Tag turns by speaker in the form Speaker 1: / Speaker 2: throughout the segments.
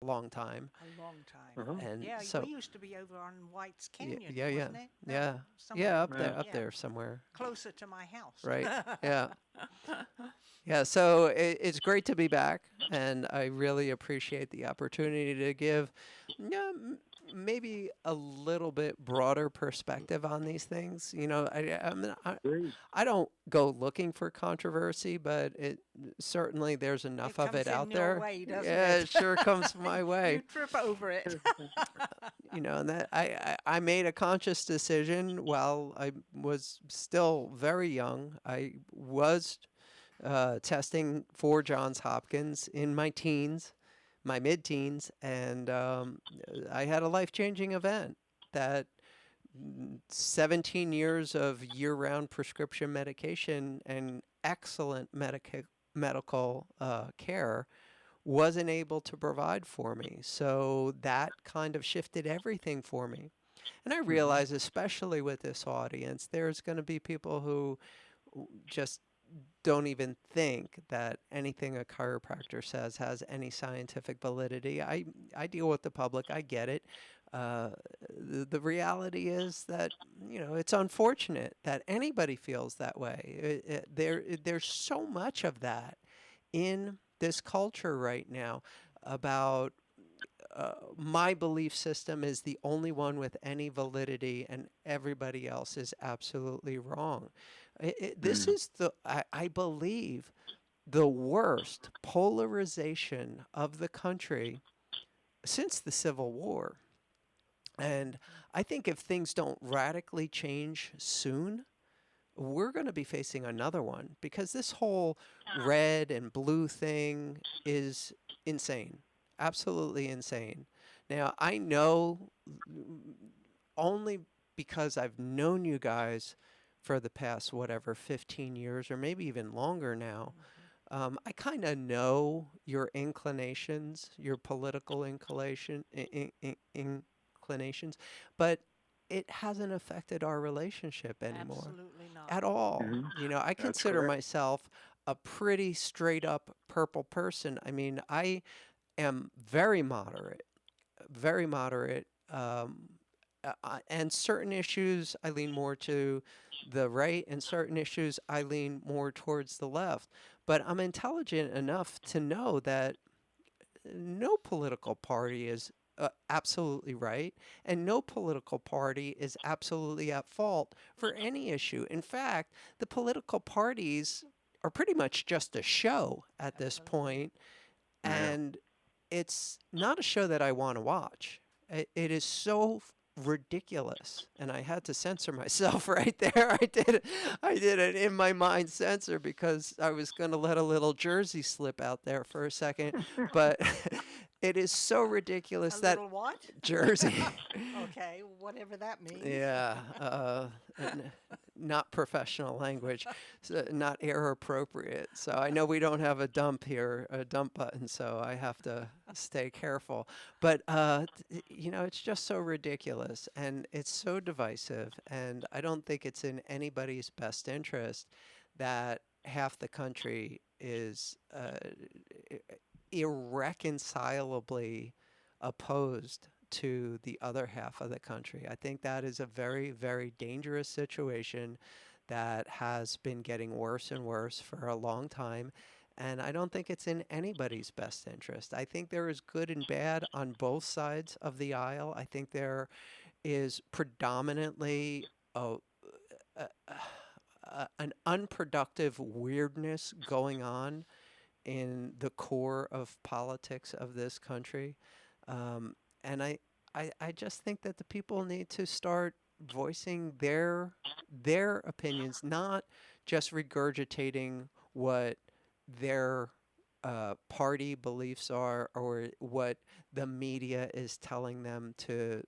Speaker 1: long time.
Speaker 2: A long time.
Speaker 3: Uh-huh.
Speaker 1: And
Speaker 2: Yeah, we
Speaker 1: so,
Speaker 2: used to be over on White's
Speaker 1: yeah,
Speaker 2: Canyon,
Speaker 1: yeah, yeah,
Speaker 2: wasn't it? No,
Speaker 1: yeah,
Speaker 2: somewhere.
Speaker 1: yeah, up there,
Speaker 3: Yeah.
Speaker 1: up
Speaker 2: Yeah,
Speaker 1: there somewhere.
Speaker 2: closer to my house.
Speaker 1: Right. Yeah. Yeah, so it's great to be back, and I really appreciate the opportunity to give, yeah, maybe a little bit broader perspective on these things.
Speaker 3: Great.
Speaker 1: I don't go looking for controversy, but it certainly there's enough
Speaker 2: It
Speaker 1: of it
Speaker 2: comes in
Speaker 1: out
Speaker 2: your
Speaker 1: there.
Speaker 2: way, doesn't
Speaker 1: Yeah,
Speaker 2: it?
Speaker 1: it sure comes my
Speaker 2: You
Speaker 1: way.
Speaker 2: trip over it.
Speaker 1: And that I made a conscious decision while I was still very young. I was testing for Johns Hopkins in my teens, my mid-teens, and I had a life-changing event that 17 years of year-round prescription medication and excellent medical care wasn't able to provide for me. So that kind of shifted everything for me. And I
Speaker 3: Mm-hmm.
Speaker 1: realize, especially with this audience, there's going to be people who just don't even think that anything a chiropractor says has any scientific validity. I deal with the public. I get it. The reality is that it's unfortunate that anybody feels that way. There's so much of that in this culture right now about my belief system is the only one with any validity and everybody else is absolutely wrong. This
Speaker 3: Mm.
Speaker 1: is I believe, the worst polarization of the country since the Civil War. And I think if things don't radically change soon, we're going to be facing another one because this whole red and blue thing is insane. Absolutely insane. Now, I know only because I've known you guys for the past, whatever, 15 years or maybe even longer now. I kind of know your inclinations, your political inclinations, but it hasn't affected our relationship anymore
Speaker 2: Absolutely not.
Speaker 1: at all.
Speaker 3: Mm-hmm.
Speaker 1: I
Speaker 3: That's
Speaker 1: consider
Speaker 3: correct.
Speaker 1: myself a pretty straight up purple person. I mean, I am very moderate, very moderate. And certain issues I lean more to the right, and certain issues I lean more towards the left. But I'm intelligent enough to know that no political party is absolutely right, and no political party is absolutely at fault for any issue. In fact, the political parties are pretty much just a show at this
Speaker 2: Absolutely.
Speaker 1: point,
Speaker 3: Yeah.
Speaker 1: and it's not a show that I want to watch. It is so ridiculous, and I had to censor myself right there. I did it in my mind censor because I was going to let a little Jersey slip out there for a second, but it is so ridiculous
Speaker 2: A
Speaker 1: that
Speaker 2: little what?
Speaker 1: Jersey.
Speaker 2: Okay, whatever that means.
Speaker 1: Yeah, not professional language, so not air appropriate. So I know we don't have a dump here, a dump button, so I have to stay careful. But it's just so ridiculous and it's so divisive, and I don't think it's in anybody's best interest that half the country is irreconcilably opposed to the other half of the country. I think that is a very, very dangerous situation that has been getting worse and worse for a long time. And I don't think it's in anybody's best interest. I think there is good and bad on both sides of the aisle. I think there is predominantly an unproductive weirdness going on in the core of politics of this country. And I just think that the people need to start voicing their opinions, not just regurgitating what their party beliefs are or what the media is telling them to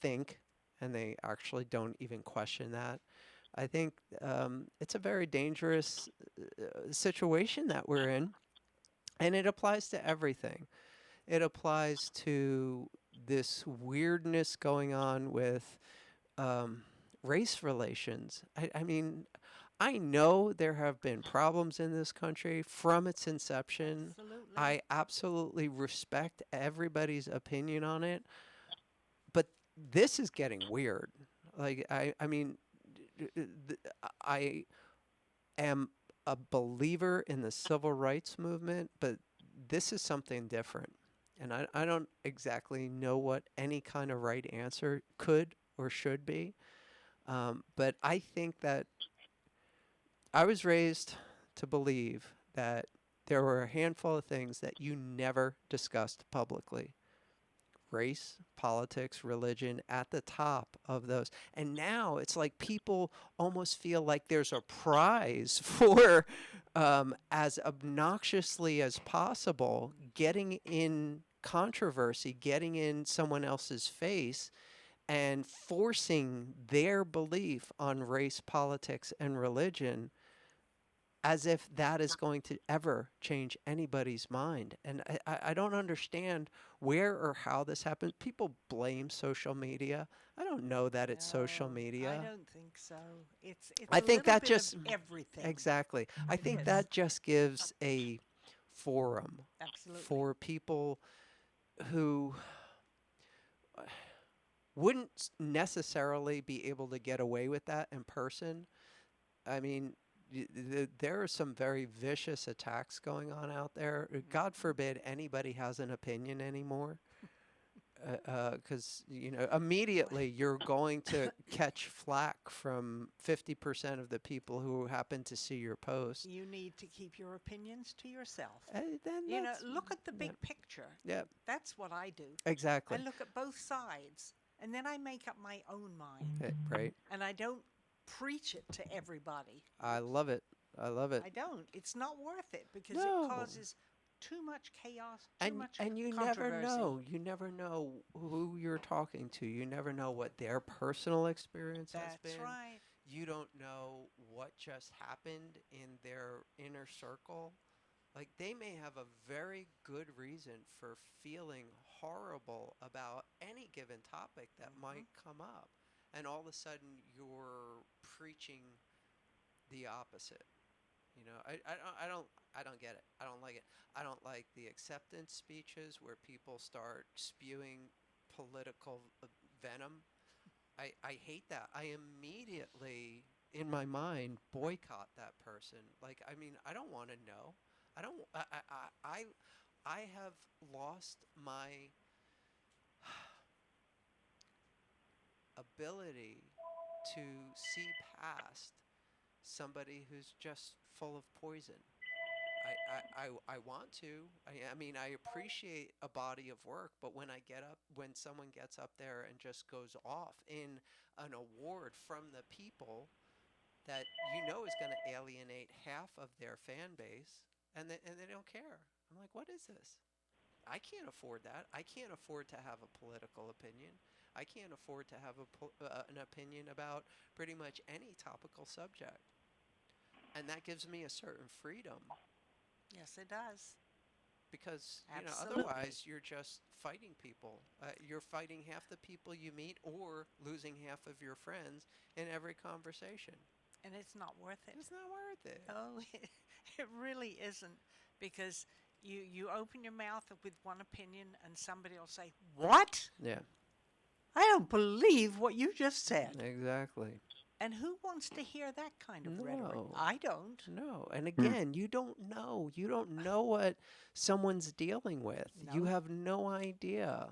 Speaker 1: think, and they actually don't even question that. I think it's a very dangerous situation that we're in, and it applies to everything. It applies to this weirdness going on with race relations. I mean, I know there have been problems in this country from its inception.
Speaker 2: Absolutely.
Speaker 1: I absolutely respect everybody's opinion on it, but this is getting weird. Like I mean, I am a believer in the civil rights movement, but this is something different. And I don't exactly know what any kind of right answer could or should be. But I think that I was raised to believe that there were a handful of things that you never discussed publicly: race, politics, religion at the top of those. And now it's like people almost feel like there's a prize for, as obnoxiously as possible, getting in controversy, getting in someone else's face, and forcing their belief on race, politics, and religion as if that is going to ever change anybody's mind. And I don't understand where or how this happened. People blame social media. I don't know that it's social
Speaker 2: No, I
Speaker 1: media.
Speaker 2: don't think so. It's
Speaker 1: I
Speaker 2: a
Speaker 1: think
Speaker 2: little
Speaker 1: that
Speaker 2: bit of
Speaker 1: just,
Speaker 2: everything.
Speaker 1: exactly. I
Speaker 2: It
Speaker 1: think
Speaker 2: is.
Speaker 1: that just gives a forum
Speaker 2: Absolutely.
Speaker 1: for people who wouldn't necessarily be able to get away with that in person. I mean, there are some very vicious attacks going on out there. God
Speaker 2: Mhm.
Speaker 1: forbid anybody has an opinion anymore, because immediately you're going to catch flack from 50% of the people who happen to see your post.
Speaker 2: You need to keep your opinions to yourself.
Speaker 1: Then
Speaker 2: You know,
Speaker 1: that's
Speaker 2: look at the
Speaker 1: yeah,
Speaker 2: big picture.
Speaker 1: yeah,
Speaker 2: That's what I do. I
Speaker 1: exactly.
Speaker 2: look at both sides and then I make up my own mind.
Speaker 1: Right.
Speaker 2: And I don't preach it to everybody.
Speaker 1: I love it. I love it.
Speaker 2: I don't. It's not worth it because it
Speaker 1: No.
Speaker 2: causes too much chaos, too
Speaker 1: And
Speaker 2: much
Speaker 1: and you never
Speaker 2: controversy.
Speaker 1: know. You never know who you're talking to. You never know what their personal experience has
Speaker 2: That's
Speaker 1: been.
Speaker 2: right.
Speaker 1: You don't know what just happened in their inner circle. Like they may have a very good reason for feeling horrible about any given topic that
Speaker 2: Hmm.
Speaker 1: might come up. And all of a sudden you're preaching the opposite. I don't get it. I don't like it. I don't like the acceptance speeches where people start spewing political venom. I hate that. I immediately, in my mind, boycott that person. Like, I mean, I don't want to know. I don't. I have lost my ability to see past somebody who's just full of poison. I want to. I mean, I appreciate a body of work, but when someone gets up there and just goes off in an award from the people that is going to alienate half of their fan base, and they don't care. I'm like, what is this? I can't afford that. I can't afford to have a political opinion. I can't afford to have an opinion about pretty much any topical subject. And that gives me a certain freedom
Speaker 2: Yes, it does.
Speaker 1: because
Speaker 2: Absolutely.
Speaker 1: otherwise you're just fighting people. You're fighting half the people you meet or losing half of your friends in every conversation.
Speaker 2: And it's not worth it.
Speaker 1: It's not worth it.
Speaker 2: No, it really isn't because you open your mouth with one opinion and somebody will say, "What?
Speaker 1: Yeah,
Speaker 2: I don't believe what you just said."
Speaker 1: exactly.
Speaker 2: And who wants to hear that kind of rhetoric?
Speaker 1: No,
Speaker 2: I don't.
Speaker 1: no. And
Speaker 3: Hmm.
Speaker 1: again, you don't know. You don't know what someone's dealing with. You
Speaker 2: No,
Speaker 1: have no idea.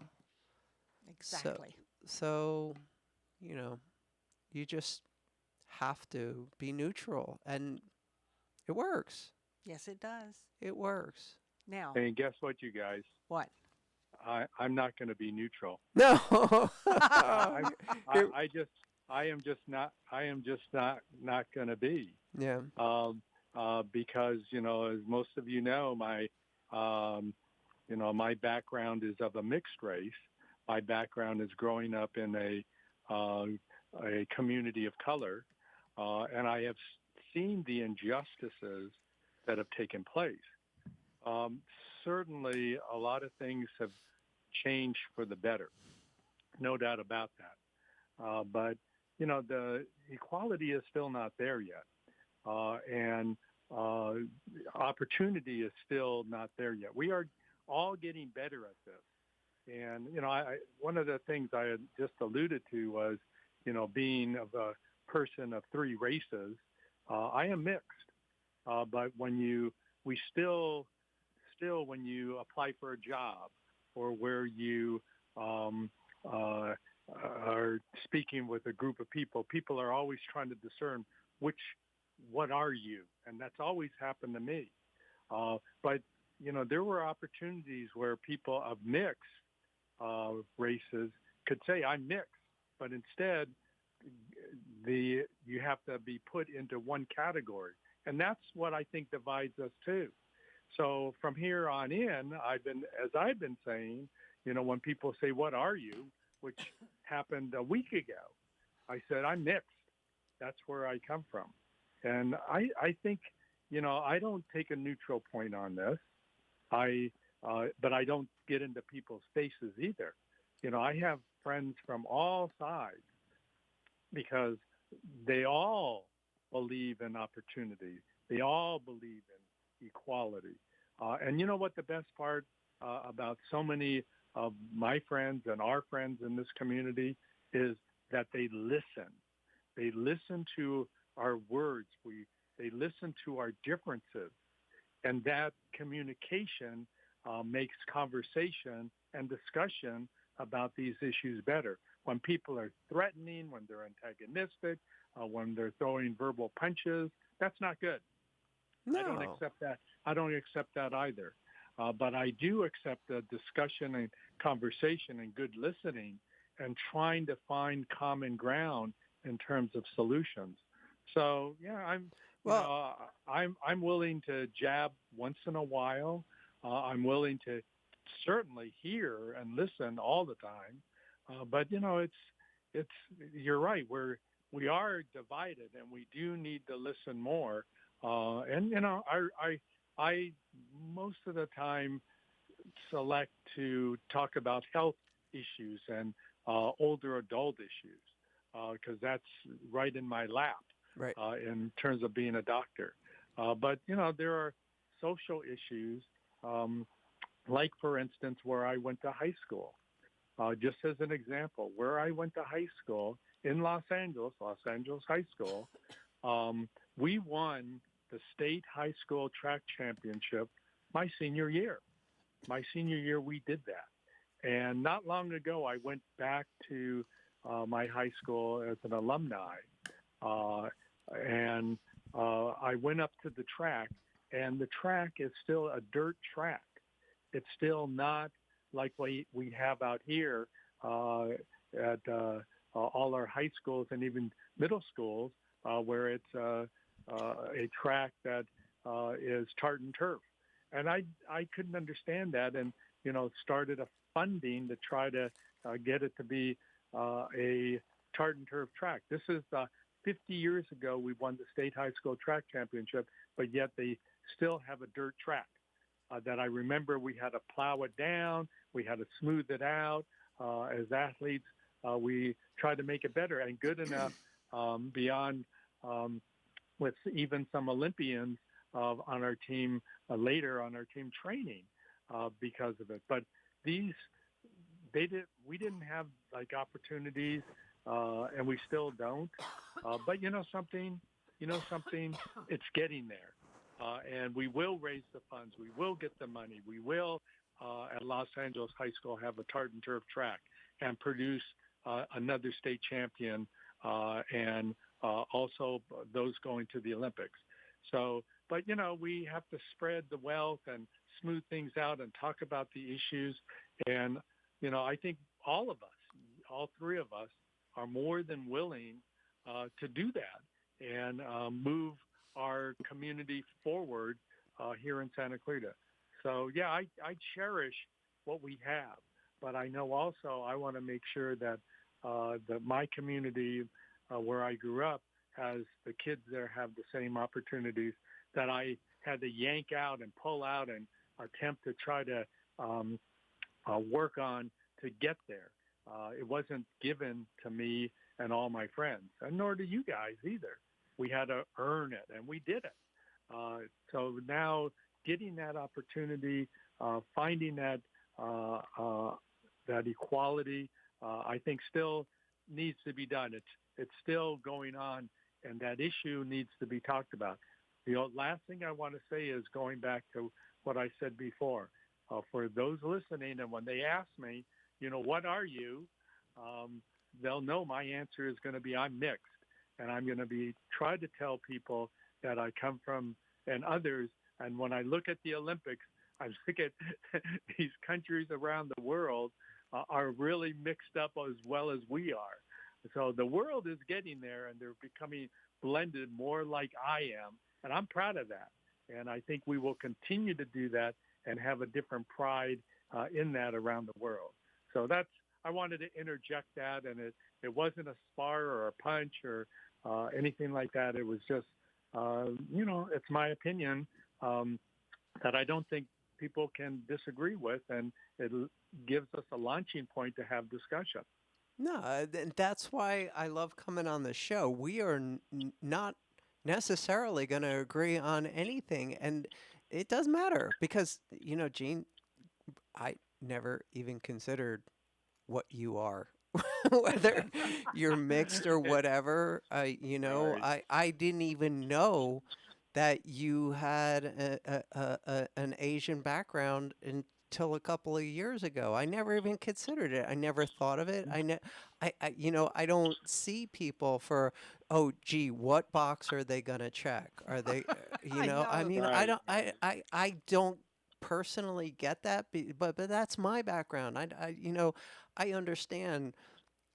Speaker 1: So,
Speaker 2: exactly.
Speaker 1: so, you know, you just have to be neutral, and it works.
Speaker 2: Yes, it does.
Speaker 1: It works.
Speaker 2: Now,
Speaker 3: And guess what, you guys?
Speaker 2: what?
Speaker 3: I'm not going to be neutral.
Speaker 1: No.
Speaker 3: I, I,
Speaker 1: Here-
Speaker 3: I just, I am just not going to be.
Speaker 1: yeah.
Speaker 3: Because as most of um, my background is of a mixed race. My background is growing up in a community of color, and I have seen the injustices that have taken place. Um, Certainly, a lot of things have changed for the better, no doubt about that. But the equality is still not there yet. and opportunity is still not there yet. We are all getting better at this. And, one of the things I had just alluded to was, being of a person of three races, I am mixed. But we still, when you apply for a job or where you are speaking with a group of people are always trying to discern what are you? And that's always happened to me. But, there were opportunities where people of mixed races could say, I'm mixed, but instead you have to be put into one category. And that's what I think divides us too. So from here on in, as I've been saying, when people say, what are you? Which happened a week ago, I said, I'm mixed. That's where I come from. And I think, I don't take a neutral point on this. But I don't get into people's faces either. I have friends from all sides because they all believe in opportunity. They all believe in equality. And you know what the best part about so many of my friends and our friends in this community is that they listen. They listen to our words. They listen to our differences. And that communication makes conversation and discussion about these issues better. When people are threatening, when they're antagonistic, when they're throwing verbal punches, that's not good.
Speaker 1: No.
Speaker 3: I don't accept that. I don't accept that either. But I do accept the discussion and conversation and good listening and trying to find common ground in terms of solutions. So yeah, I'm willing to jab once in a while. I'm willing to certainly hear and listen all the time. But it's you're right. We are divided, and we do need to listen more. And I most of the time select to talk about health issues and older adult issues because that's right in my lap.
Speaker 1: Right.
Speaker 3: In terms of being a doctor. But, there are social issues, like, for instance, where I went to high school. Just as an example, where I went to high school in Los Angeles High School, we won the state high school track championship my senior year. My senior year, we did that. And not long ago, I went back to my high school as an alumni. And I went up to the track, and the track is still a dirt track. It's still not like we have out here at all our high schools and even middle schools, where it's a track that is tartan turf. And I couldn't understand that, and started a funding to try to get it to be a tartan turf track. This is 50 years ago, we won the state high school track championship, but yet they still have a dirt track that I remember we had to plow it down. We had to smooth it out. As athletes, we tried to make it better and good enough beyond with even some Olympians on our team later on our team training because of it. But we didn't have like opportunities. And we still don't. But something, it's getting there. And we will raise the funds. We will get the money. We will, at Los Angeles High School, have a tartan turf track and produce another state champion and also those going to the Olympics. So, but, we have to spread the wealth and smooth things out and talk about the issues. And, I think all of us, all three of us, are more than willing to do that and move our community forward here in Santa Clarita. So, yeah, I cherish what we have, but I know also I want to make sure that my community where I grew up has the kids there have the same opportunities that I had to yank out and pull out and attempt to try to work on to get there. It wasn't given to me and all my friends, and nor do you guys either. we had to earn it, and we did it. So now getting that opportunity, finding that equality, I think still needs to be done. It's still going on, and that issue needs to be talked about. The last thing I want to say is going back to what I said before. For those listening, and when they ask me, what are you? They'll know my answer is going to be I'm mixed, and I'm going to try to tell people that I come from and others. And when I look at the Olympics, I look at these countries around the world are really mixed up as well as we are. So the world is getting there, and they're becoming blended more like I am, and I'm proud of that. And I think we will continue to do that and have a different pride in that around the world. So I wanted to interject that, and it wasn't a spar or a punch or anything like that. It was just, it's my opinion that I don't think people can disagree with, and it gives us a launching point to have discussion.
Speaker 1: No, that's why I love coming on the show. We are not necessarily going to agree on anything, and it doesn't matter because, Gene, I never even considered what you are, whether you're mixed or whatever.
Speaker 3: Right.
Speaker 1: I didn't even know that you had an Asian background until a couple of years ago. I never even considered it. I never thought of it. I don't see people for, oh, gee, what box are they gonna check? Are they,
Speaker 2: I
Speaker 1: I
Speaker 2: know.
Speaker 1: mean,
Speaker 3: Right.
Speaker 1: I don't personally get that, but that's my background. I understand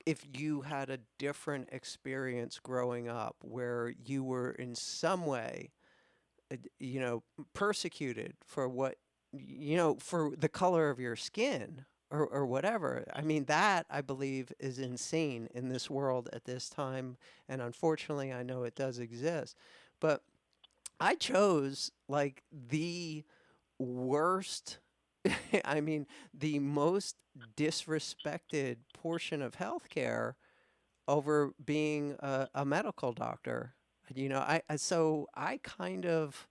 Speaker 1: if you had a different experience growing up where you were in some way persecuted for for the color of your skin or whatever. I mean, that I believe is insane in this world at this time. And unfortunately, I know it does exist. But I chose like the worst, I mean, the most disrespected portion of healthcare over being a medical doctor. So I kind of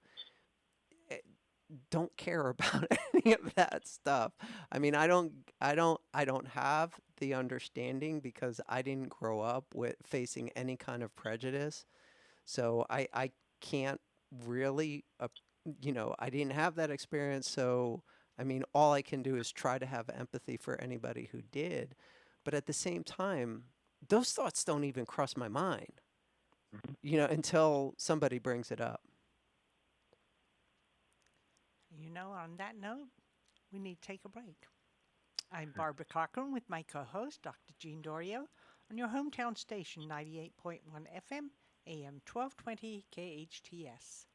Speaker 1: don't care about any of that stuff. I mean, I don't have the understanding because I didn't grow up with facing any kind of prejudice. So I can't really, I didn't have that experience. So, I mean, all I can do is try to have empathy for anybody who did. But at the same time, those thoughts don't even cross my mind,
Speaker 3: Mhm.
Speaker 1: until somebody brings it up.
Speaker 2: On that note, we need to take a break. I'm Barbara Cochran with my co host, Dr. Jean Dorio, on your hometown station, 98.1 FM, AM 1220 KHTS.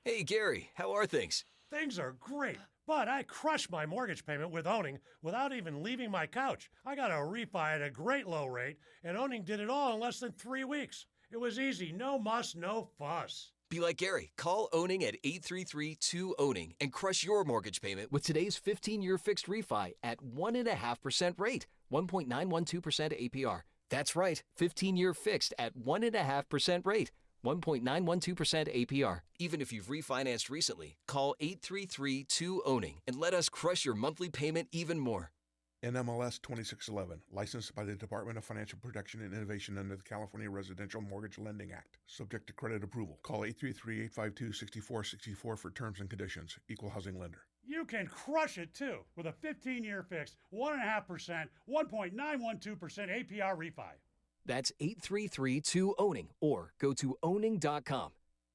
Speaker 4: Hey, Gary, how are things?
Speaker 5: Things are great, but I crushed my mortgage payment with owning without even leaving my couch. I got a refi at a great low rate, and owning did it all in less than 3 weeks. It was easy, no muss, no fuss.
Speaker 4: Be like Gary. Call Owning at 833-2-OWNING and crush your mortgage payment with today's 15-year fixed refi at 1.5% rate, 1.912% APR. That's right, 15-year fixed at 1.5% rate, 1.912% APR. Even if you've refinanced recently, call 833-2-OWNING and let us crush your monthly payment even more.
Speaker 6: NMLS 2611, licensed by the Department of Financial Protection and Innovation under the California Residential Mortgage Lending Act. Subject to credit approval. Call 833-852-6464 for terms and conditions. Equal housing lender.
Speaker 5: You can crush it too with a 15-year fixed, 1.5%, 1.912% APR refi.
Speaker 4: That's 833-2-OWNING or go to owning.com.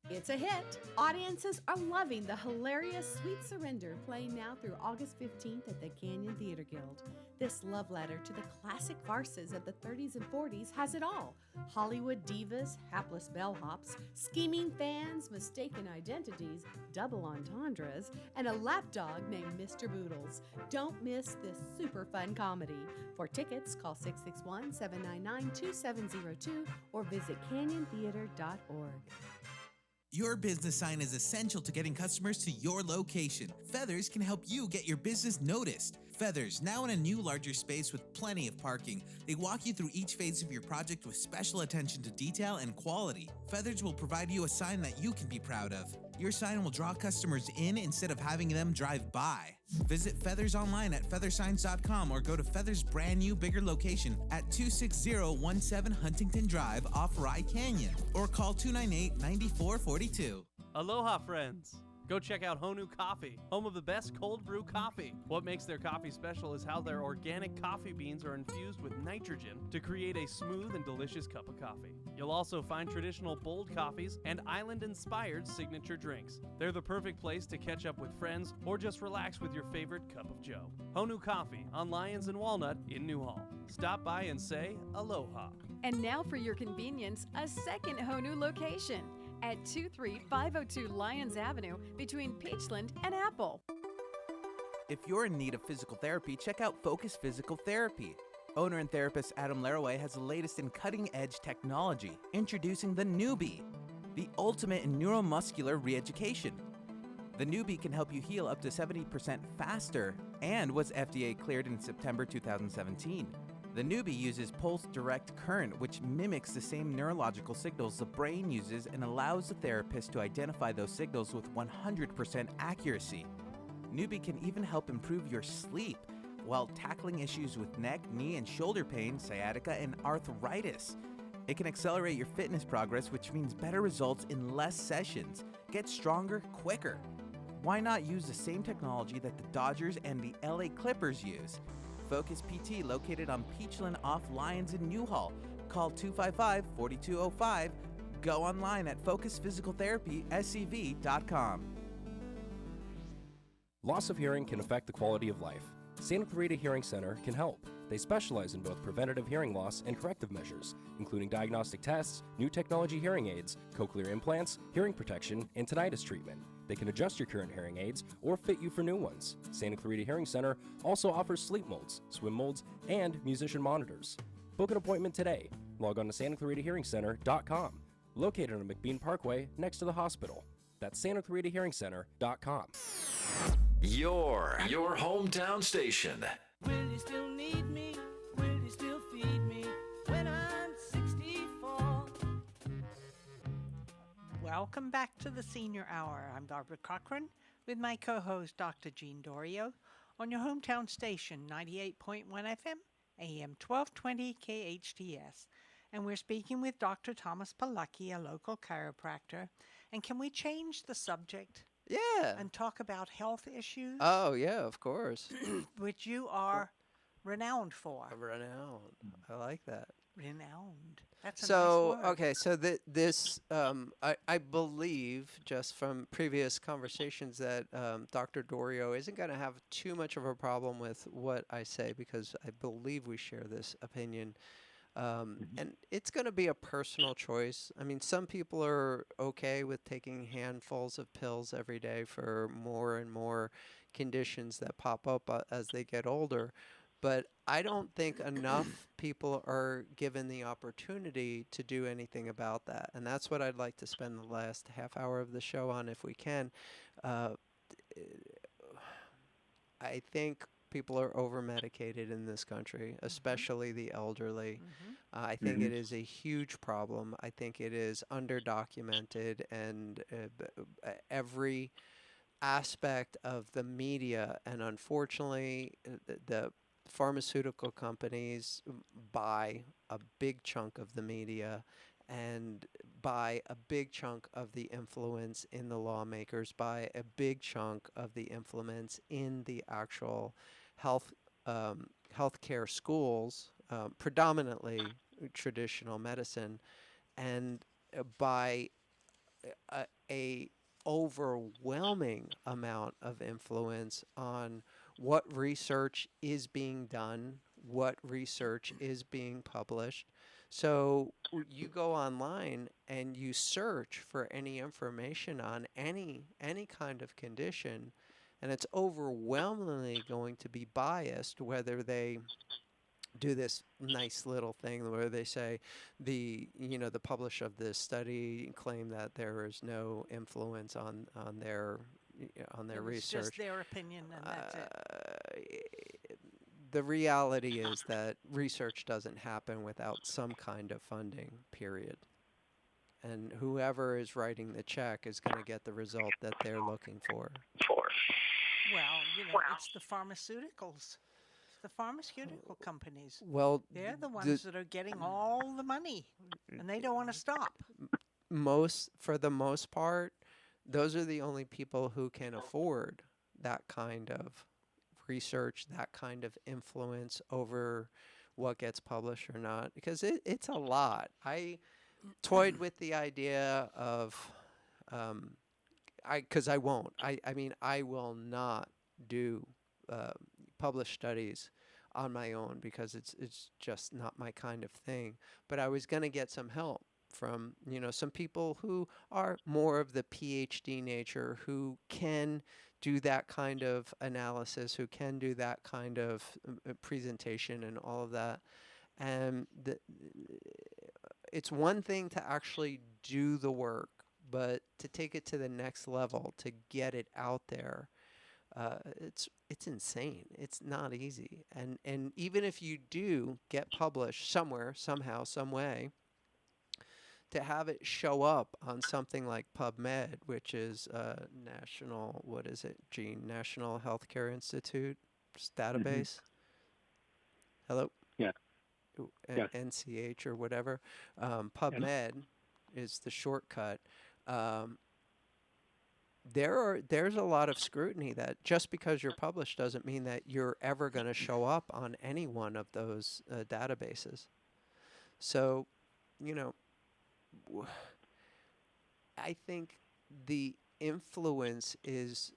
Speaker 7: It's a hit. Audiences are loving the hilarious Sweet Surrender, playing now through August 15th at the Canyon Theater Guild. This love letter to the classic farces of the 30s and 40s has it all. Hollywood divas, hapless bellhops, scheming fans, mistaken identities, double entendres, and a lapdog named Mr. Boodles. Don't miss this super fun comedy. For tickets, call 661-799-2702 or visit canyontheater.org.
Speaker 8: Your business sign is essential to getting customers to your location. Feathers can help you get your business noticed. Feathers, now in a new larger space with plenty of parking. They walk you through each phase of your project with special attention to detail and quality. Feathers will provide you a sign that you can be proud of. Your sign will draw customers in instead of having them drive by. Visit Feathers online at feathersigns.com or go to Feathers' brand new bigger location at 26017 Huntington Drive off Rye Canyon or call 298-9442.
Speaker 9: Aloha, friends! Go check out Honu Coffee, home of the best cold brew coffee. What makes their coffee special is how their organic coffee beans are infused with nitrogen to create a smooth and delicious cup of coffee. You'll also find traditional bold coffees and island-inspired signature drinks. They're the perfect place to catch up with friends or just relax with your favorite cup of joe. Honu Coffee on Lyons and Walnut in Newhall. Stop by and say aloha.
Speaker 10: And now for your convenience, a second Honu location at 23502 Lyons Avenue between Peachland and Apple.
Speaker 11: If you're in need of physical therapy, check out Focus Physical Therapy. Owner and therapist Adam Laraway has the latest in cutting-edge technology, introducing the Newbie, the ultimate in neuromuscular re-education. The Newbie can help you heal up to 70% faster and was FDA cleared in September 2017. The Newbie uses pulse direct current, which mimics the same neurological signals the brain uses and allows the therapist to identify those signals with 100% accuracy. Newbie can even help improve your sleep while tackling issues with neck, knee, and shoulder pain, sciatica, and arthritis. It can accelerate your fitness progress, which means better results in less sessions. Get stronger quicker. Why not use the same technology that the Dodgers and the LA Clippers use? Focus PT, located on Peachland off Lyons in Newhall. Call 255-4205. Go online at focusphysicaltherapyscv.com.
Speaker 12: Loss of hearing can affect the quality of life. Santa Clarita Hearing Center can help. They specialize in both preventative hearing loss and corrective measures, including diagnostic tests, new technology hearing aids, cochlear implants, hearing protection, and tinnitus treatment. They can adjust your current hearing aids or fit you for new ones. Santa Clarita Hearing Center also offers sleep molds, swim molds, and musician monitors. Book an appointment today. Log on to SantaClaritaHearingCenter.com, located on McBean Parkway next to the hospital. That's SantaClaritaHearingCenter.com.
Speaker 13: Your hometown station.
Speaker 14: Will you still need me? Will you still feed me when I'm 64?
Speaker 2: Welcome back to the Senior Hour. I'm Barbara Cochran with my co-host Dr. Jean Dorio on your hometown station, 98.1 FM, AM 1220 KHTS. And we're speaking with Dr. Thomas Palacki, a local chiropractor. And can we change the subject?
Speaker 1: Yeah.
Speaker 2: And talk about health issues?
Speaker 1: Oh, yeah, of course.
Speaker 2: Which you are renowned for.
Speaker 1: Renowned. I like that.
Speaker 2: Renowned. That's a
Speaker 1: so
Speaker 2: nice word.
Speaker 1: okay, so this I believe just from previous conversations that Dr. Dorio isn't going to have too much of a problem with what I say, because I believe we share this opinion. And it's going to be a personal choice. I mean, some people are okay with taking handfuls of pills every day for more and more conditions that pop up as they get older. But I don't think enough people are given the opportunity to do anything about that. And that's what I'd like to spend the last half hour of the show on, if we can. I think people are over-medicated in this country, especially the elderly. I think it is a huge problem. I think it is underdocumented, and every aspect of the media, and unfortunately, the pharmaceutical companies buy a big chunk of the media and buy a big chunk of the influence in the lawmakers, buy a big chunk of the influence in the actual healthcare schools, predominantly traditional medicine, and by a overwhelming amount of influence on what research is being done, what research is being published. So you go online and you search for any information on any kind of condition, and it's overwhelmingly going to be biased, whether they do this nice little thing where they say the publisher of this study claim that there is no influence on their
Speaker 2: It's
Speaker 1: research.
Speaker 2: just their opinion, and that's it.
Speaker 1: the reality is that research doesn't happen without some kind of funding, period. And whoever is writing the check is going to get the result that they're looking for.
Speaker 2: Well, it's the pharmaceuticals. It's the pharmaceutical companies.
Speaker 1: Well,
Speaker 2: They're the ones that are getting all the money, and they don't want to stop.
Speaker 1: for the most part, those are the only people who can afford that kind of research, that kind of influence over what gets published or not, because it's a lot. I toyed with the idea of, because I won't. I mean, I will not do uh, published studies on my own because it's just not my kind of thing. But I was going to get some help from some people who are more of the PhD nature, who can do that kind of analysis, who can do that kind of presentation and all of that. And it's one thing to actually do the work, but to take it to the next level, to get it out there, it's insane. It's not easy. And even if you do get published somewhere, somehow, some way, to have it show up on something like PubMed, which is national, what is it, Gene? National Healthcare Institute database. Hello?
Speaker 3: Yeah. Yes.
Speaker 1: NCH or whatever. PubMed is the shortcut. There's a lot of scrutiny that just because you're published doesn't mean that you're ever going to show up on any one of those databases. So, I think the influence is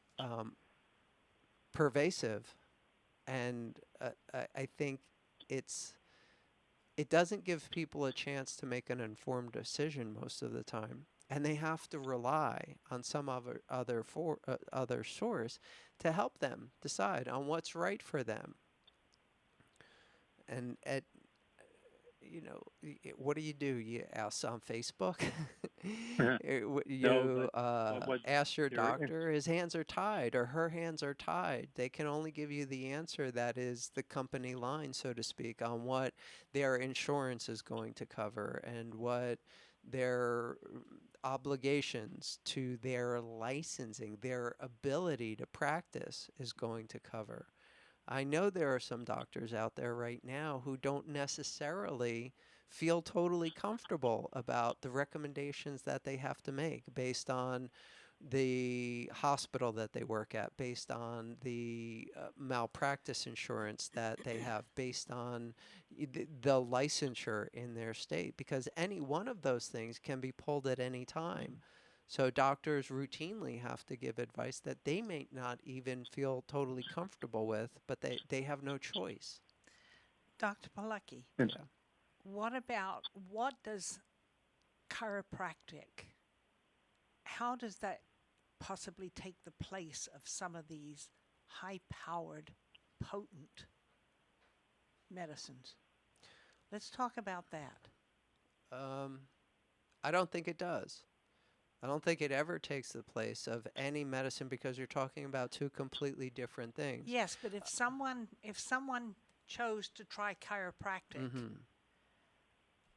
Speaker 1: pervasive, and I think it doesn't give people a chance to make an informed decision most of the time, and they have to rely on some other source to help them decide on what's right for them. And what do? You ask on Facebook? Ask your doctor. His hands are tied, or her hands are tied. They can only give you the answer that is the company line, so to speak, on what their insurance is going to cover and what their obligations to their licensing, their ability to practice is going to cover. I know there are some doctors out there right now who don't necessarily feel totally comfortable about the recommendations that they have to make based on the hospital that they work at, based on the malpractice insurance that they have, based on the licensure in their state, because any one of those things can be pulled at any time. So doctors routinely have to give advice that they may not even feel totally comfortable with, but they have no choice.
Speaker 2: Dr. Palecki, what does chiropractic, how does that possibly take the place of some of these high-powered, potent medicines? Let's talk about that.
Speaker 1: I don't think it does. I don't think it ever takes the place of any medicine, because you're talking about two completely different things.
Speaker 2: Yes, but if someone chose to try chiropractic,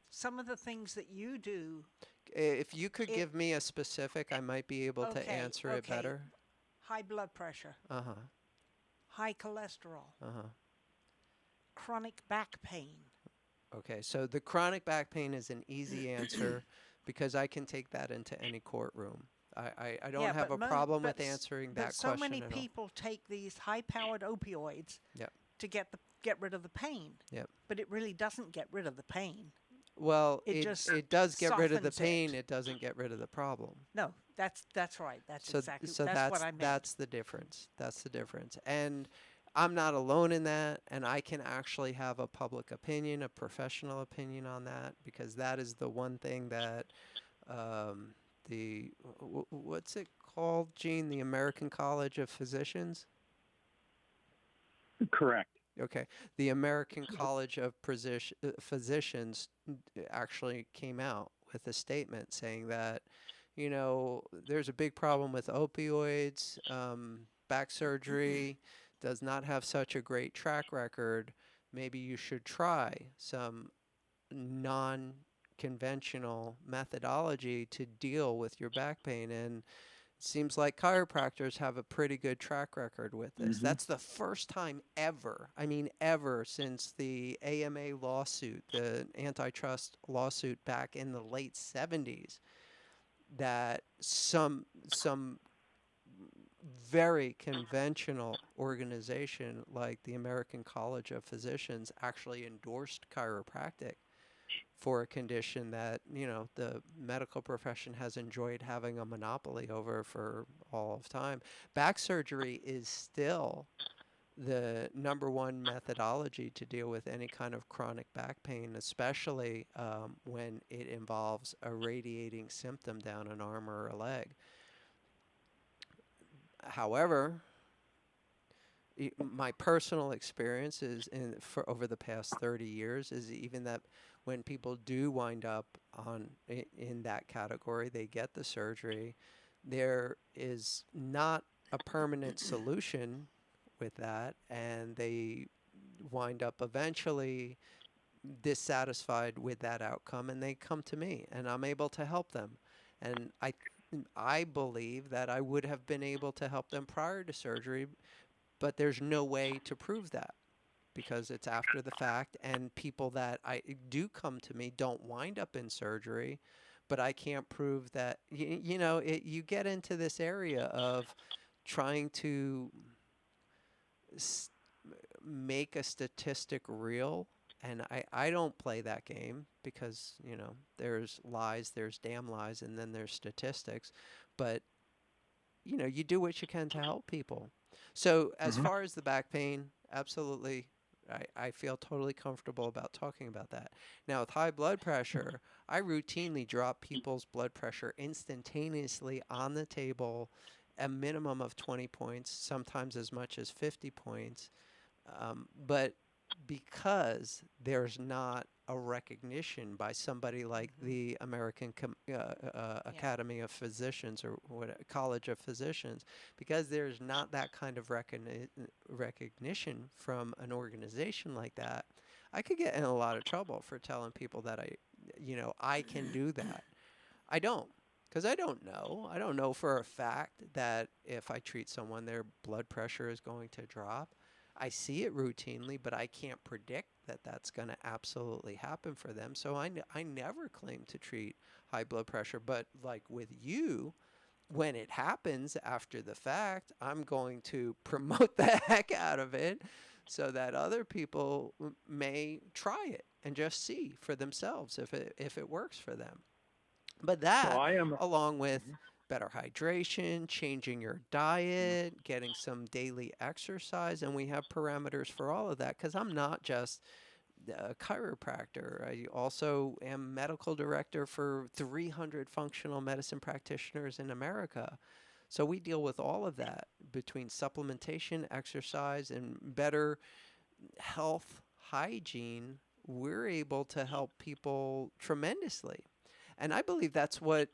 Speaker 2: some of the things that you do.
Speaker 1: If you could give me a specific, I might be able to answer it better.
Speaker 2: High blood pressure. High cholesterol. Chronic back pain.
Speaker 1: Okay, so the chronic back pain is an easy answer because I can take that into any courtroom. I don't have a problem with answering that question.
Speaker 2: So many people take these high-powered opioids to get rid of the pain. But it really doesn't get rid of the pain.
Speaker 1: Well, it does get rid of the pain. It doesn't get rid of the problem.
Speaker 2: No, that's right. That's what I meant.
Speaker 1: That's the difference. That's the difference. And I'm not alone in that, and I can actually have a public opinion, a professional opinion on that, because that is the one thing that what's it called, Gene? The American College of Physicians?
Speaker 3: Correct.
Speaker 1: Okay. The American College of Physicians actually came out with a statement saying that, there's a big problem with opioids, back surgery. does not have such a great track record, maybe you should try some non conventional methodology to deal with your back pain. And it seems like chiropractors have a pretty good track record with this.
Speaker 3: Hmm.
Speaker 1: That's the first time ever, I mean, ever since the AMA lawsuit, the antitrust lawsuit back in the late 70s, that some very conventional organization like the American College of Physicians actually endorsed chiropractic for a condition that, the medical profession has enjoyed having a monopoly over for all of time. Back surgery is still the number one methodology to deal with any kind of chronic back pain, especially when it involves a radiating symptom down an arm or a leg. However, my personal experience is for over the past 30 years is even that when people do wind up in that category, they get the surgery, there is not a permanent solution with that, and they wind up eventually dissatisfied with that outcome, and they come to me and I'm able to help them. And I believe that I would have been able to help them prior to surgery, but there's no way to prove that because it's after the fact, and people that I do come to me don't wind up in surgery, but I can't prove that. You get into this area of trying to s- make a statistic real, and I don't play that game because, there's lies, there's damn lies, and then there's statistics. But you do what you can to help people. So as
Speaker 3: Hmm.
Speaker 1: far as the back pain, absolutely, I feel totally comfortable about talking about that. Now with high blood pressure, I routinely drop people's blood pressure instantaneously on the table, a minimum of 20 points, sometimes as much as 50 points. But because there's not a recognition by somebody like the American Academy of Physicians or College of Physicians, because there's not that kind of recognition from an organization like that, I could get in a lot of trouble for telling people that I can do that. I don't. Because I don't know. I don't know for a fact that if I treat someone, their blood pressure is going to drop. I see it routinely, but I can't predict that that's going to absolutely happen for them. So I never claim to treat high blood pressure. But like with you, when it happens after the fact, I'm going to promote the heck out of it so that other people may try it and just see for themselves if it works for them. But
Speaker 3: Well,
Speaker 1: that,
Speaker 3: I am.
Speaker 1: along with better hydration, changing your diet, getting some daily exercise, and we have parameters for all of that because I'm not just a chiropractor. I also am medical director for 300 functional medicine practitioners in America. So we deal with all of that between supplementation, exercise, and better health hygiene. We're able to help people tremendously. And I believe that's what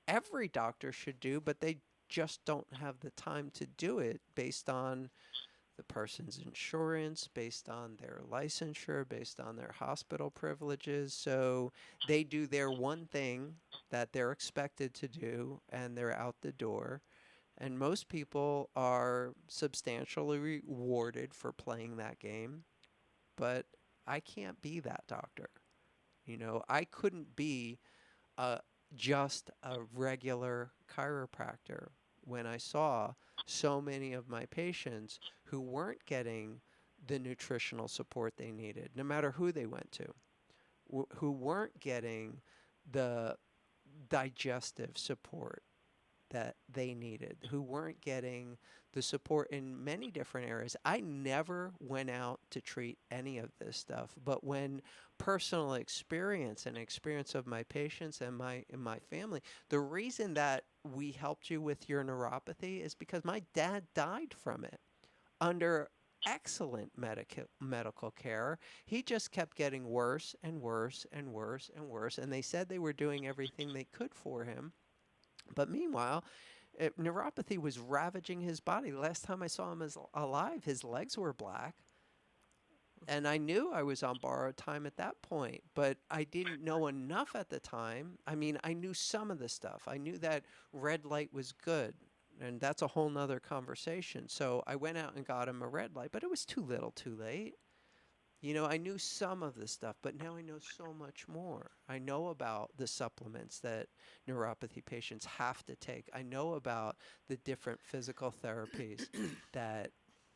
Speaker 1: every doctor should do, but they just don't have the time to do it based on the person's insurance, based on their licensure, based on their hospital privileges. So they do their one thing that they're expected to do and they're out the door. And most people are substantially rewarded for playing that game, but I can't be that doctor. I couldn't be uh, just a regular chiropractor when I saw so many of my patients who weren't getting the nutritional support they needed, no matter who they went to, who weren't getting the digestive support that they needed, who weren't getting the support in many different areas. I never went out to treat any of this stuff, but when personal experience and experience of my patients and my family, the reason that we helped you with your neuropathy is because my dad died from it under excellent medical care. He just kept getting worse and worse and worse and worse, and they said they were doing everything they could for him. But meanwhile, neuropathy was ravaging his body. Last time I saw him alive, his legs were black. And I knew I was on borrowed time at that point, but I didn't know enough at the time. I mean, I knew some of the stuff. I knew that red light was good, and that's a whole nother conversation. So I went out and got him a red light, but it was too little too late. You know, I knew some of the stuff, but now I know so much more. I know about the supplements that neuropathy patients have to take. I know about the different physical therapies that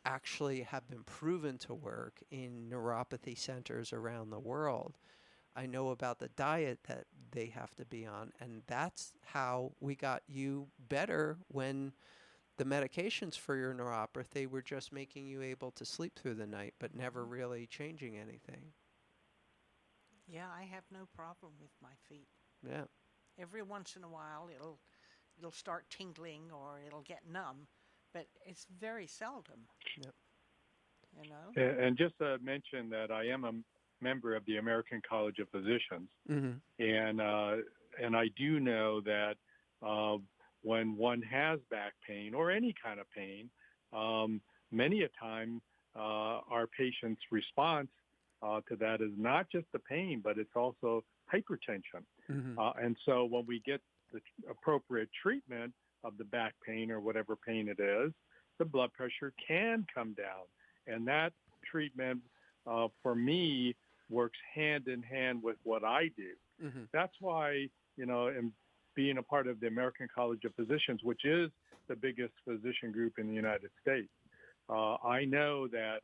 Speaker 1: actually have been proven to work in neuropathy centers around the world. I know about the diet that they have to be on, and that's how we got you better when the medications for your neuropathy were just making you able to sleep through the night, but never really changing anything.
Speaker 2: Yeah, I have no problem with my feet.
Speaker 1: Yeah.
Speaker 2: Every once in a while, it'll start tingling or it'll get numb, but it's very seldom.
Speaker 1: Yep.
Speaker 2: You know.
Speaker 3: And just to mention that I am a member of the American College of Physicians, and I do know that when one has back pain or any kind of pain, many a time our patient's response to that is not just the pain, but it's also hypertension. And so when we get the appropriate treatment of the back pain or whatever pain it is, the blood pressure can come down. And that treatment, for me, works hand in hand with what I do. That's why, you know, in being a part of the American College of Physicians, which is the biggest physician group in the United States, I know that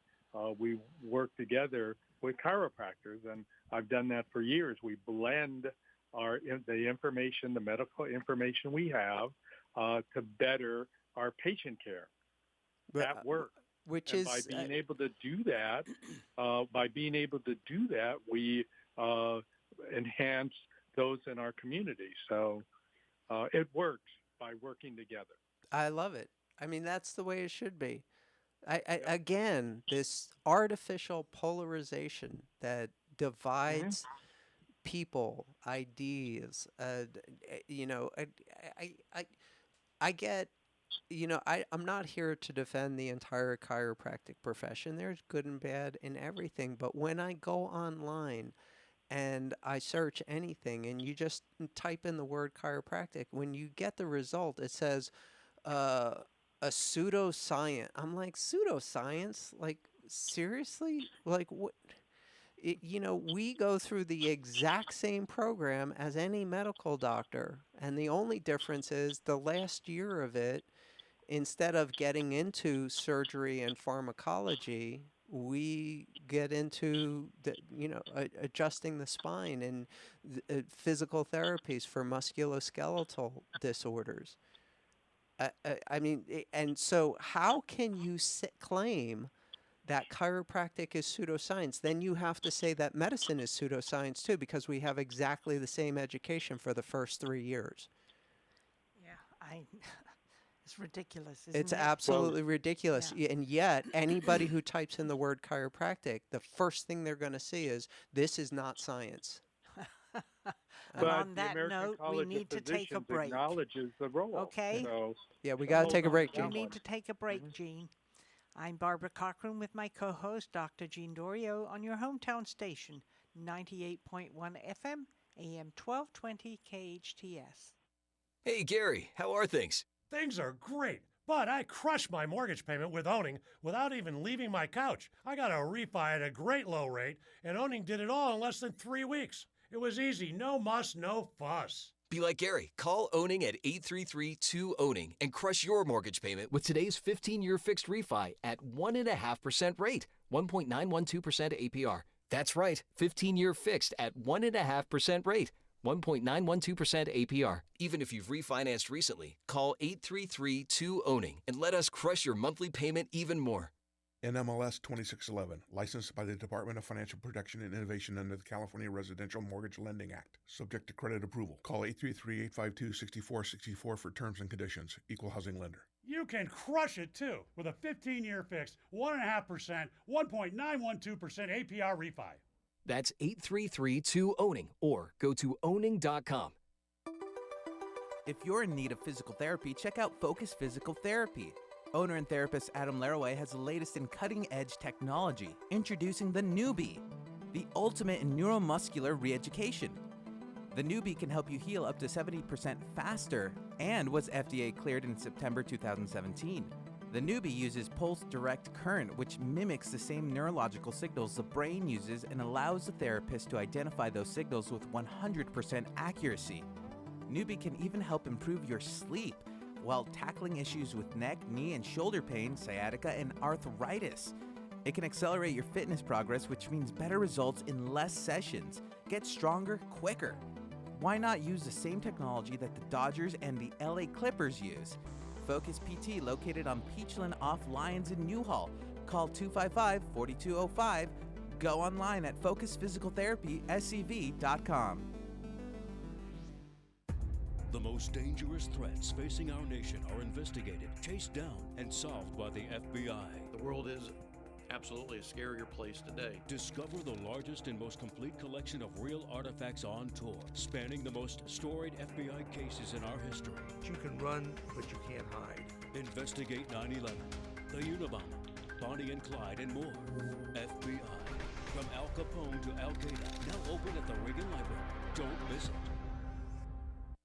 Speaker 3: we work together with chiropractors, and I've done that for years. We blend the information, the medical information we have, to better our patient care. That works.
Speaker 1: Which
Speaker 3: and
Speaker 1: is
Speaker 3: by being able to do that, we enhance those in our community. So it works by working together.
Speaker 1: I love it. I mean, that's the way it should be. Again, this artificial polarization that divides people, ideas. You know, I get. You know, I'm not here to defend the entire chiropractic profession. There's good and bad in everything. But when I go online and I search anything and you just type in the word chiropractic, when you get the result, it says a pseudoscience. I'm like, pseudoscience? Like, seriously? Like, what? You know, we go through the exact same program as any medical doctor. And the only difference is the last year of it, instead of getting into surgery and pharmacology, we get into adjusting the spine and physical therapies for musculoskeletal disorders. I mean, and so how can you claim that chiropractic is pseudoscience? Then you have to say that medicine is pseudoscience too, because we have exactly the same education for the first 3 years.
Speaker 2: Yeah, it's ridiculous, isn't
Speaker 1: It's
Speaker 2: it?
Speaker 1: absolutely ridiculous. And yet, anybody who types in the word chiropractic, the first thing they're going to see is, this is not science.
Speaker 2: And on that note, we need to take a break.
Speaker 3: Acknowledges the role.
Speaker 2: Okay?
Speaker 3: So,
Speaker 1: yeah, we got to take a break, Gene.
Speaker 2: We need to take a break, Gene. I'm Barbara Cochran with my co-host, Dr. Gene Dorio, on your hometown station, 98.1 FM, AM 1220 KHTS.
Speaker 4: Hey, Gary, how are things?
Speaker 5: Things are great, but I crushed my mortgage payment with owning without even leaving my couch. I got a refi at a great low rate, and owning did it all in less than 3 weeks. It was easy, no muss, no fuss.
Speaker 4: Be like Gary. Call Owning at 833-2-OWNING and crush your mortgage payment with today's 15-year fixed refi at 1.5% rate, 1.912% APR. That's right, 15-year fixed at 1.5% rate, 1.912% APR. Even if you've refinanced recently, call 833-2-OWNING and let us crush your monthly payment even more.
Speaker 6: NMLS 2611, licensed by the Department of Financial Protection and Innovation under the California Residential Mortgage Lending Act. Subject to credit approval. Call 833-852-6464 for terms and conditions. Equal housing lender.
Speaker 5: You can crush it too with a 15-year fixed, 1.5%, 1.912% APR refi.
Speaker 4: That's 833-2-OWNING or go to owning.com.
Speaker 11: If you're in need of physical therapy, check out Focus Physical Therapy. Owner and therapist Adam Laraway has the latest in cutting-edge technology, introducing the Newbie, the ultimate in neuromuscular re-education. The Newbie can help you heal up to 70% faster and was FDA cleared in September 2017. The Newbie uses pulse direct current, which mimics the same neurological signals the brain uses and allows the therapist to identify those signals with 100% accuracy. Newbie can even help improve your sleep while tackling issues with neck, knee, and shoulder pain, sciatica, and arthritis. It can accelerate your fitness progress, which means better results in less sessions. Get stronger quicker. Why not use the same technology that the Dodgers and the LA Clippers use? Focus PT, located on Peachland off Lyons in Newhall. Call 255-4205. Go online at focusphysicaltherapyscv.com.
Speaker 15: The most dangerous threats facing our nation are investigated, chased down, and solved by the FBI.
Speaker 16: The world is absolutely a scarier place today.
Speaker 15: Discover the largest and most complete collection of real artifacts on tour, spanning the most storied FBI cases in our history.
Speaker 17: You can run, but you can't hide.
Speaker 15: Investigate 9/11, the Unabomber, Bonnie and Clyde, and more. FBI. From Al Capone to Al Qaeda, now open at the Reagan Library. Don't miss it.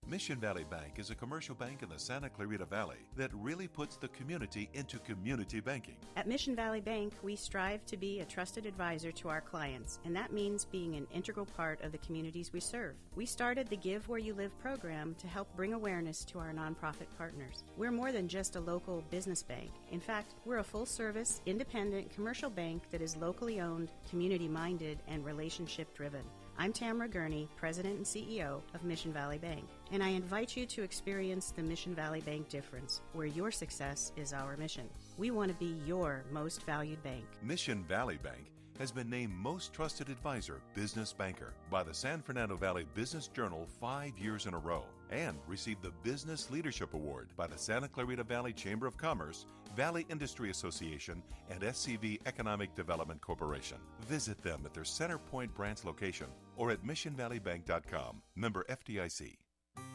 Speaker 18: Mission Valley Bank is a commercial bank in the Santa Clarita Valley that really puts the community into community banking.
Speaker 19: At Mission Valley Bank, we strive to be a trusted advisor to our clients, and that means being an integral part of the communities we serve. We started the Give Where You Live program to help bring awareness to our nonprofit partners. We're more than just a local business bank. In fact, we're a full-service, independent commercial bank that is locally owned, community-minded, and relationship-driven. I'm Tamara Gurney, President and CEO of Mission Valley Bank, and I invite you to experience the Mission Valley Bank difference, where your success is our mission. We want to be your most valued bank.
Speaker 18: Mission Valley Bank has been named Most Trusted Advisor Business Banker by the San Fernando Valley Business Journal 5 years in a row and received the Business Leadership Award by the Santa Clarita Valley Chamber of Commerce, Valley Industry Association, and SCV Economic Development Corporation. Visit them at their Center Point branch location or at missionvalleybank.com. Member FDIC.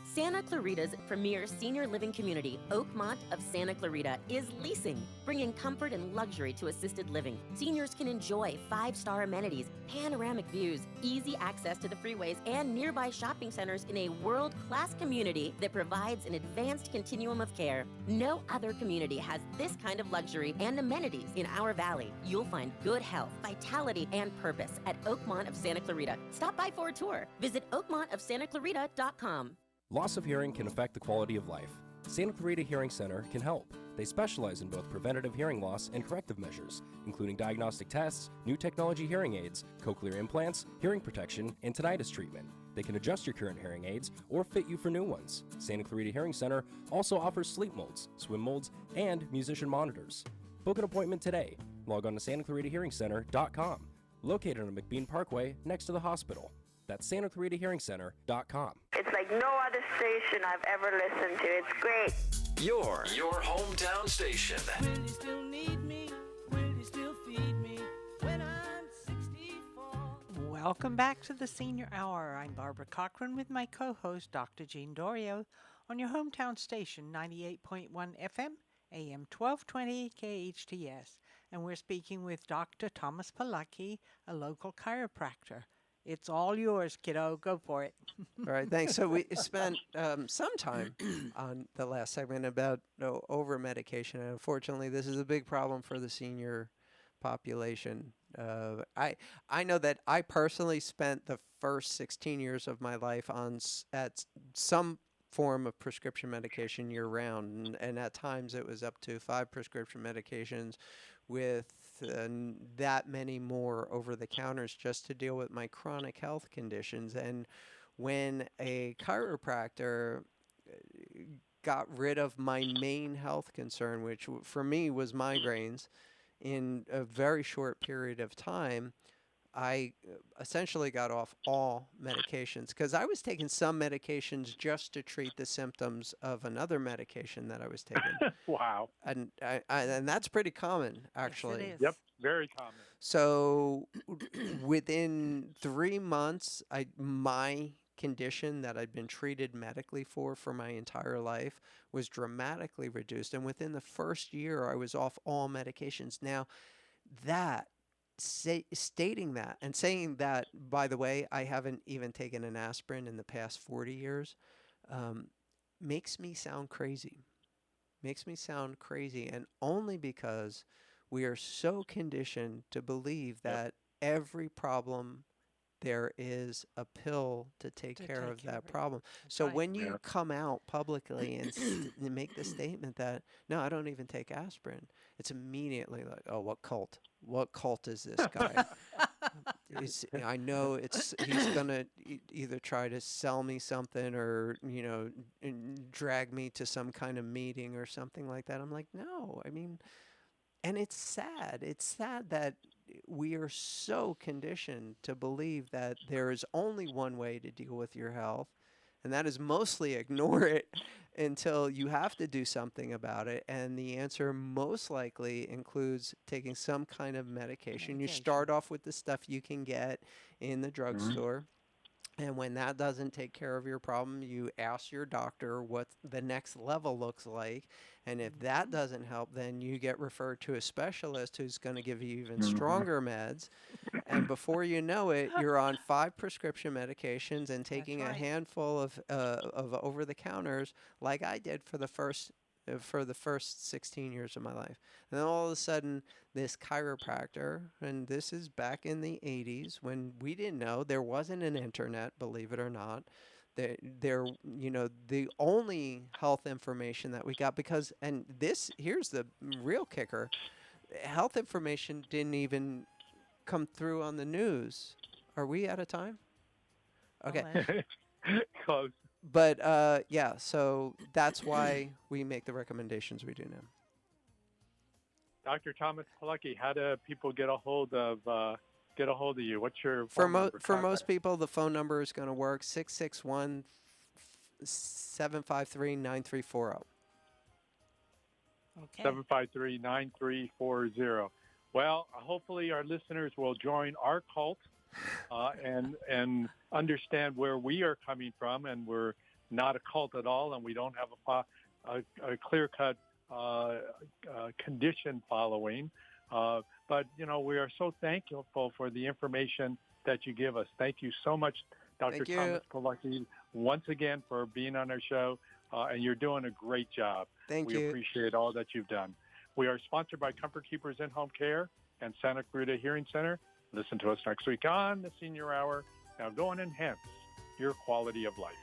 Speaker 20: Santa Clarita's premier senior living community, Oakmont of Santa Clarita, is leasing, bringing comfort and luxury to assisted living. Seniors can enjoy 5-star amenities, panoramic views, easy access to the freeways, and nearby shopping centers in a world-class community that provides an advanced continuum of care. No other community has this kind of luxury and amenities in our valley. You'll find good health, vitality, and purpose at Oakmont of Santa Clarita. Stop by for a tour. Visit oakmontofsantaclarita.com.
Speaker 12: Loss of hearing can affect the quality of life. Santa Clarita Hearing Center can help. They specialize in both preventative hearing loss and corrective measures, including diagnostic tests, new technology hearing aids, cochlear implants, hearing protection, and tinnitus treatment. They can adjust your current hearing aids or fit you for new ones. Santa Clarita Hearing Center also offers sleep molds, swim molds, and musician monitors. Book an appointment today. Log on to SantaClaritaHearingCenter.com, located on McBean Parkway next to the hospital. That's SantaClaritaHearingCenter.com.
Speaker 21: It's like no other station I've ever listened to. It's great.
Speaker 13: Your hometown station.
Speaker 14: Will you still need me? Will you still feed me when I'm 64?
Speaker 2: Welcome back to the Senior Hour. I'm Barbara Cochran with my co-host, Dr. Jean Dorio, on your hometown station, 98.1 FM, AM 1220, KHTS. And we're speaking with Dr. Thomas Palacki, a local chiropractor. It's all yours, kiddo. Go for it.
Speaker 1: All right, thanks. So we spent some time on the last segment about over medication, and unfortunately, this is a big problem for the senior population. I know that I personally spent the first 16 years of my life at some form of prescription medication year round, and at times it was up to 5 prescription medications with that many more over the counters just to deal with my chronic health conditions. And when a chiropractor got rid of my main health concern, which for me was migraines, in a very short period of time, I essentially got off all medications because I was taking some medications just to treat the symptoms of another medication that I was taking.
Speaker 3: Wow.
Speaker 1: And and that's pretty common, actually.
Speaker 2: Yes, it is.
Speaker 3: Yep, very common.
Speaker 1: So within 3 months, my condition that I'd been treated medically for my entire life was dramatically reduced. And within the first year, I was off all medications. Now, that stating that and saying that, by the way, I haven't even taken an aspirin in the past 40 years, makes me sound crazy. Makes me sound crazy, and only because we are so conditioned to believe that every problem there is a pill to take care of that problem. So when you come out publicly and and make the statement that, no, I don't even take aspirin, it's immediately like, oh, what cult? What cult is this guy? I know he's gonna either try to sell me something or drag me to some kind of meeting or something like that. I'm like, no, I mean, and it's sad. It's sad that we are so conditioned to believe that there is only one way to deal with your health, and that is mostly ignore it until you have to do something about it. And the answer most likely includes taking some kind of medication. You start off with the stuff you can get in the drugstore. And when that doesn't take care of your problem, you ask your doctor what the next level looks like. And if that doesn't help, then you get referred to a specialist who's going to give you even stronger meds. And before you know it, you're on 5 prescription medications and taking a handful of over-the-counters like I did for the first 16 years of my life. And then all of a sudden, this chiropractor, and this is back in the 80s when we didn't know, there wasn't an internet, believe it or not. The only health information that we got, because, and here's the real kicker, health information didn't even come through on the news. Are we out of time? Okay.
Speaker 3: Close.
Speaker 1: But yeah, so that's why we make the recommendations we do now.
Speaker 3: Dr. Thomas Pilecki, how do people get a hold of you? What's your
Speaker 1: For
Speaker 3: most
Speaker 1: people, the phone number is going to work 661-753-9340.
Speaker 2: Okay.
Speaker 3: 753-9340. Well, hopefully our listeners will join our cult and understand where we are coming from, and we're not a cult at all, and we don't have a clear-cut condition following. But, we are so thankful for the information that you give us. Thank you so much, Dr. Thomas Pilecki, once again for being on our show, and you're doing a great job.
Speaker 1: Thank
Speaker 3: you. We
Speaker 1: you.
Speaker 3: appreciate all that you've done. We are sponsored by Comfort Keepers In-Home Care and Santa Clarita Hearing Center. Listen to us next week on the Senior Hour. Now go and enhance your quality of life.